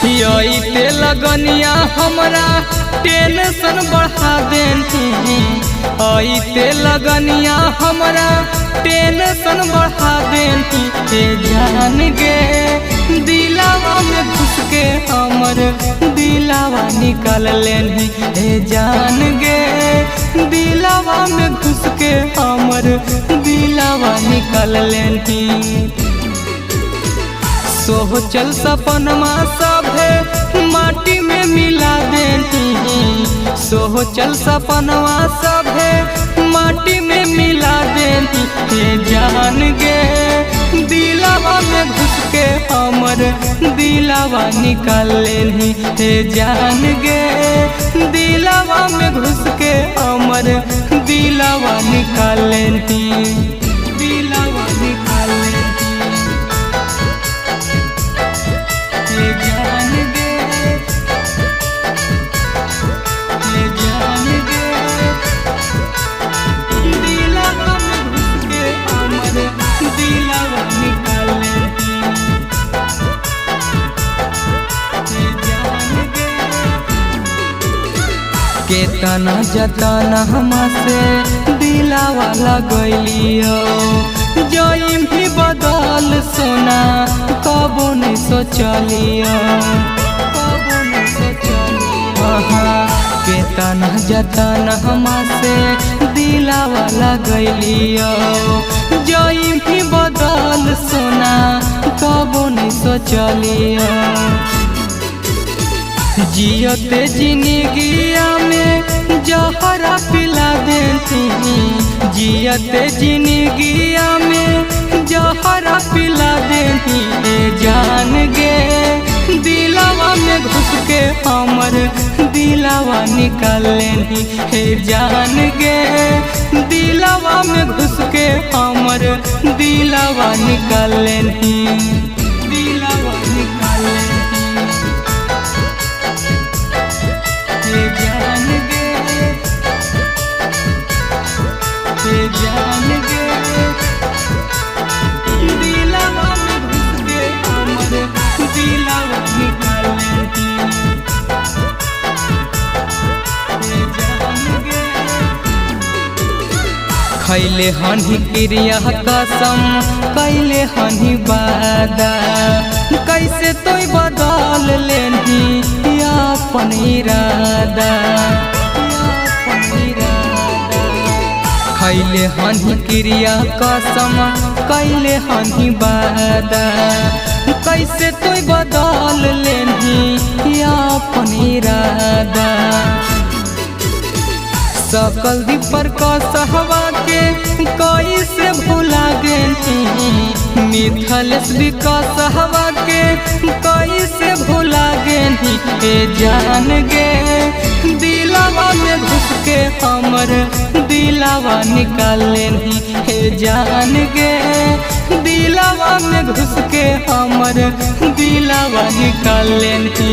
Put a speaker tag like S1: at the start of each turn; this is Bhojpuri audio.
S1: ते लगनिया हमरा टेंशन बढ़ा देनी। ते लगनिया हमरा टेंशन बढ़ा देनी। जान गे दिलावा में घुस के हमर दिलावा निकाल लेनी। जान गे दिलावा में घुस के हमर दिलावा निकाल लेनी। सोचल सपनमा सभे माटी में मिला देनी। सोचल सपनवा सभे माटी में मिला देनी। जान गे दिलावा में घुस के हमर दिलावा निकाल लेनी। जान गे दिलावा में घुस के हमर दिलावा निकाल लेनी। दिलावा निकाल लेनी। जान गे दिलावा में घुस के हमर दिलावा निकाल लेनी। जान गे केतना जतना हमसे दिलावा लगलियो। जइम भी बदल सोना कबो नहीं सोचलियो। कबो नहीं सोचलियो। केतना जतना हमसे दिलावा लगलियो। जइम भी बदल सोना कबो नहीं सोचलियो। जियते जिंदगिया में जहरा पिला देती। जियते जिंदगिया में जहरा पिला देती। जान गे दिलावा में घुस के हमर दिलावा निकाल लेनी। जान गे दिलावा में घुस के हमर दिलावा निकाल लेनी। दिलावा निकाल लेनी। जान गे जान गे दिलावा में घुस के हमर दिलावा निकाल लेनी। जान गे खैले हनी क्रिया कसम कैले हनी वादा। कैसे तोय बदल लेनी अपन इरादा। खैले हनी क्रिया कसम कैले हनी वादा। कैसे तोय बदल लेनी अपन इरादा। सकल दीपर का सहवा के कैसे भुला गेनी। मिथलेश विकास हवा के कैसे भुला गेनी। जान गे दिलावा में घुस के हमर दिलावा निकाल लेनी। जान गे दिलावा में घुस के हमर दिलावा निकाल लेनी।